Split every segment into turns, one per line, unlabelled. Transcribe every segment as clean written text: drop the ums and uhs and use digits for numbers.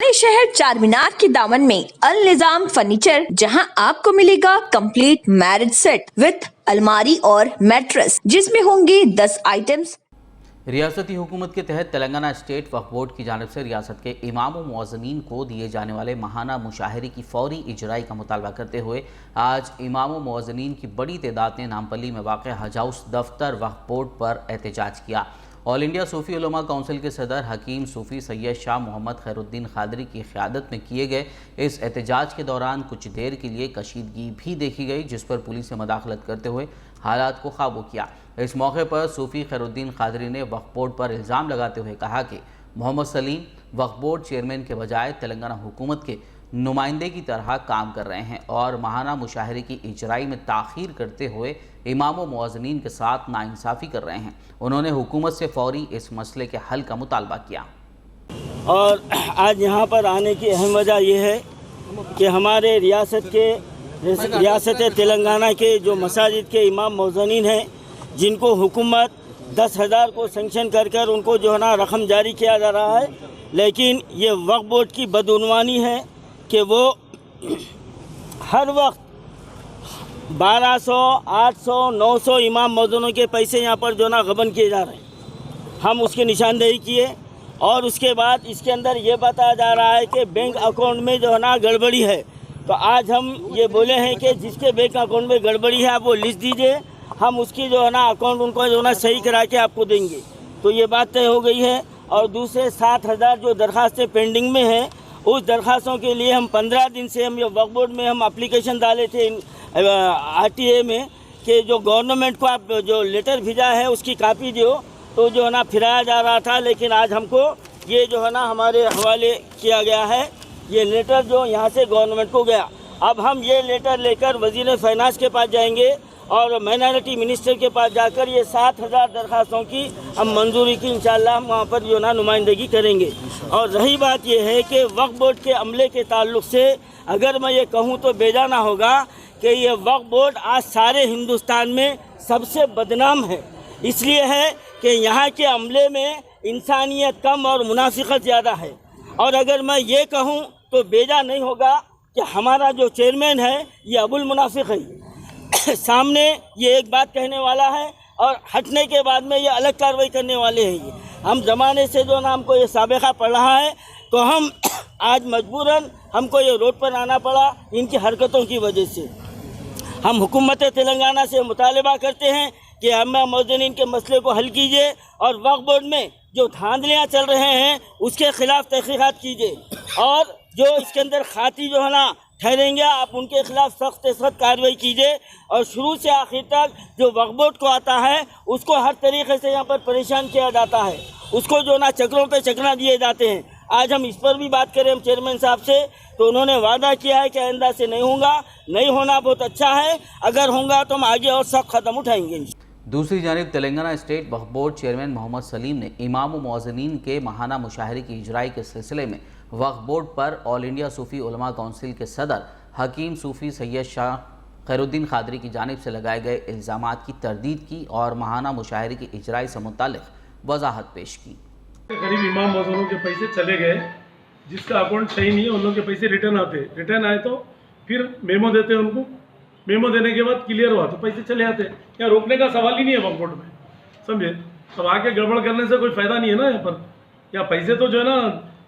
शहर चारमीनार के दामन में अल निजाम फर्नीचर, जहां आपको मिलेगा कंप्लीट मैरिज सेट विद अलमारी और मैट्रेस, जिसमें होंगे 10 आइटम्स।
रियासती हुकूमत के तहत तेलंगाना स्टेट वक्फ बोर्ड की जानिब से रियासत के इमाम व मुअज्जिनीन को दिए जाने वाले माहाना मुशाहरे की फौरी इजराई का मुतालबा करते हुए आज इमाम व मुअज्जिनीन की बड़ी तादाद ने नामपल्ली में वाक़ हज हाउस दफ्तर वक्फ बोर्ड पर एहतजाज किया। ऑल इंडिया सूफ़ी उलमा काउंसिल के सदर हकीम सूफ़ी सैयद शाह मोहम्मद खैरुद्दीन खादरी की क़यादत में किए गए इस एहतजाज के दौरान कुछ देर के लिए कशीदगी भी देखी गई, जिस पर पुलिस ने मदाखलत करते हुए हालात को काबू किया। इस मौके पर सूफ़ी खैरुद्दीन खादरी ने वक्फ बोर्ड पर इल्ज़ाम लगाते हुए कहा कि मोहम्मद सलीम वक्फ बोर्ड चेयरमैन के बजाय तेलंगाना हुकूमत के नुमाइंदे की तरह काम कर रहे हैं और माहाना मुशाहरे की इजराई में ताख़ीर करते हुए इमाम व मुअज्जिनीन के साथ नाइंसाफ़ी कर रहे हैं। उन्होंने हुकूमत से फौरी इस मसले के हल का मुतालबा किया।
और आज यहाँ पर आने की अहम वजह यह है कि हमारे रियासत तेलंगाना के जो मसाजिद के इमाम मुअज्जिनीन हैं, जिनको हुकूमत 10,000 को सेंक्शन कर कर उनको जो है ना रकम जारी किया जा रहा है, लेकिन ये वक्फ बोर्ड की बदउनवानी है कि वो हर वक्त 1200, 800, 900 इमाम मुअज्जिनों के पैसे यहाँ पर जो ना गबन किए जा रहे हैं। हम उसकी निशानदेही किए और उसके बाद इसके अंदर ये बताया जा रहा है कि बैंक अकाउंट में जो है ना गड़बड़ी है। तो आज हम ये बोले हैं कि जिसके बैंक अकाउंट में गड़बड़ी है आप वो लिस्ट दीजिए, हम उसकी जो है ना अकाउंट उनको जो है ना सही करा के आपको देंगे। तो ये बात तय हो गई है। और दूसरे 7,000 जो दरख्वास्तें पेंडिंग में हैं, उस दरख्वास्तों के लिए हम 15 दिन से हम ये वक्फ बोर्ड में हम एप्लीकेशन डाले थे RTA में कि जो गवर्नमेंट को आप जो लेटर भेजा है उसकी कापी दो, तो जो है ना फिराया जा रहा था। लेकिन आज हमको ये जो है ना हमारे हवाले किया गया है, ये लेटर जो यहाँ से गवर्नमेंट को गया। अब हम ये लेटर लेकर वज़ीर फाइनेंस के पास जाएंगे और माइनॉरिटी मिनिस्टर के पास जाकर ये 7,000 दरख्वास्तों की हम मंजूरी की इंशाल्लाह हम वहाँ पर जो ना नुमाइंदगी करेंगे। और रही बात ये है कि वक्फ बोर्ड के अमले के ताल्लुक से अगर मैं ये कहूँ तो बेजाना होगा कि ये वक्फ बोर्ड आज सारे हिंदुस्तान में सबसे बदनाम है। इसलिए है कि यहाँ के अमले में इंसानियत कम और मुनाफिकत ज़्यादा है। और अगर मैं ये कहूँ तो बेजा नहीं होगा कि हमारा जो चेयरमैन है ये अबुल मुनाफिक है। सामने ये एक बात कहने वाला है और हटने के बाद में ये अलग कार्रवाई करने वाले हैं। ये हम ज़माने से जो ना हमको ये साबिक़ा पड़ रहा है, तो हम आज मजबूरन हमको ये रोड पर आना पड़ा इनकी हरकतों की वजह से। हम हुकूमत तेलंगाना से मुतालबा करते हैं कि इमाम मुअज्जिनीन के मसले को हल कीजिए और वक्फ बोर्ड में जो धांधलियाँ चल रहे हैं उसके ख़िलाफ़ तहक़ीक़ात कीजिए और जो इसके अंदर खाती जो है ना ठहरेंगे आप उनके खिलाफ सख्त कार्रवाई कीजिए। और शुरू से आखिर तक जो वक्फ बोर्ड को आता है उसको हर तरीके से यहाँ पर परेशान किया जाता है, उसको जो ना चक्रों पे चकरा दिए जाते हैं। आज हम इस पर भी बात करें हम चेयरमैन साहब से, तो उन्होंने वादा किया है कि आइंदा से नहीं होगा। नहीं होना बहुत अच्छा है, अगर होगा तो हम आगे और सख्त कदम उठाएंगे।
दूसरी जानिब तेलंगाना स्टेट वक्फ बोर्ड चेयरमैन मोहम्मद सलीम ने इमाम व मुअज्जिनीन के माहाना मुशाहरे की इजराई के सिलसिले में वक्फ बोर्ड पर ऑल इंडिया सूफ़ी उलमा काउंसिल के सदर हकीम सूफ़ी सैयद शाह खैरुद्दीन खादरी की जानिब से लगाए गए इल्ज़ामात की तरदीद की और माहाना मुशाहरे की इजराई से मुतालिक वजाहत पेश की।
करीब इमाम मुअज्जिनों के पैसे चले गए, जिसका अकाउंट सही नहीं है उन लोगों के पैसे रिटर्न आए तो फिर मेमो देते हैं उनको, मेमो देने के बाद क्लियर हुआ तो पैसे चले आते हैं। यहाँ रोकने का सवाल ही नहीं है वक्फ बोर्ड में, समझे। अब आके गड़बड़ करने से कोई फ़ायदा नहीं है ना। यहाँ पर यहाँ पैसे तो जो है ना,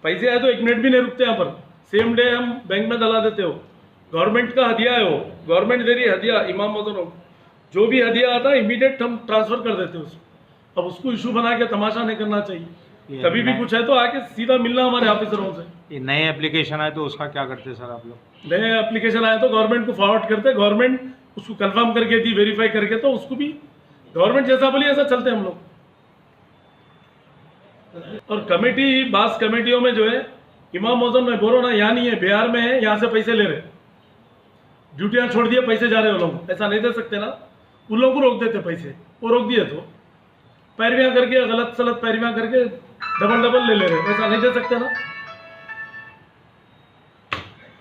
पैसे आए तो 1 मिनट भी नहीं रुकते। यहाँ पर सेम डे हम बैंक में डला देते हो। गवर्नमेंट का हदिया है, वो गवर्नमेंट दे रही है हदिया इमाम मुअज्जिनों को, जो भी हदिया आता है इमीडिएट हम ट्रांसफ़र कर देते हैं उसको। अब उसको इशू बना के तमाशा नहीं करना चाहिए। कभी भी कुछ है तो आके सीधा मिलना हमारे ऑफिसरों से।
ये नए एप्लीकेशन आए तो उसका क्या करते हैं सर आप लोग?
नए एप्लीकेशन आए तो गवर्नमेंट को फॉरवर्ड करते, गवर्नमेंट उसको कंफर्म करके दी, वेरीफाई करके, तो उसको भी गवर्नमेंट जैसा बोली ऐसा चलते हैं हम लोग। और कमेटी बास कमेटियों में जो है इमाम मुअज्जिन में बोलो ना, यहाँ नहीं है, बिहार में है, यहाँ से पैसे ले रहे, ड्यूटियाँ छोड़ दिए, पैसे जा रहे हैं वो लोग। ऐसा नहीं दे सकते ना, उन लोगों को रोक देते पैसे, वो रोक दिए तो पैरवियाँ करके गलत सलत पैरवियाँ करके डबल ले रहे, ऐसा नहीं दे सकते ना।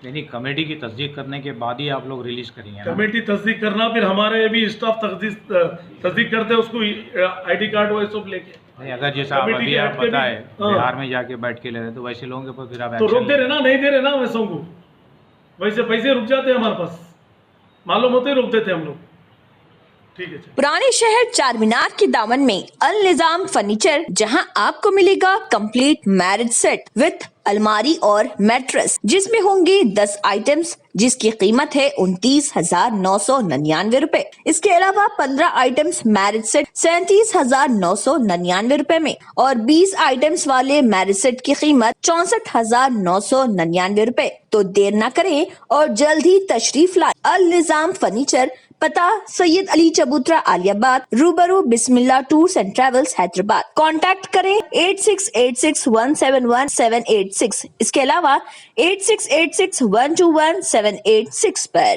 यानी कमेटी की तस्दीक करने के बाद ही आप लोग रिलीज करेंगे?
कमेटी तस्दीक करना, फिर हमारे भी स्टाफ तस्दीक करते हैं उसको, ID कार्ड वो सब लेके।
नहीं, अगर जैसा आप
कमेटी
अभी
के
आप
हट के भी-
बताए
हाँ।
बिहार में जाके बैठ के ले रहे तो वैसे लोगों के ऊपर फिर आप
तो
action
रोक दे रहे ना, नहीं दे रहे ना वैसों को, वैसे पैसे रुक जाते हैं हमारे पास, मालूम होते ही रोक देते हैं हम लोग। ठीक है चलिए।
पुराने शहर चारमीनार के दामन में अल निजाम फर्नीचर, जहां आपको मिलेगा कंप्लीट मैरिज सेट विथ अलमारी और मैट्रेस, जिसमें होंगे 10 आइटम्स, जिसकी कीमत है 29,999 रुपए। इसके अलावा 15 आइटम्स मैरिज सेट 37,999 रुपए में, और 20 आइटम्स वाले मैरिज सेट की कीमत 64,999 रुपए। तो देर ना करें और जल्द ही तशरीफ लाएं। अल निजाम फर्नीचर, पता सैयद अली चबूतरा आलियाबाद, रूबरू Bismillah tours and travels Hyderabad. Contact करें 8686171786। इसके अलावा 8686121786 पर।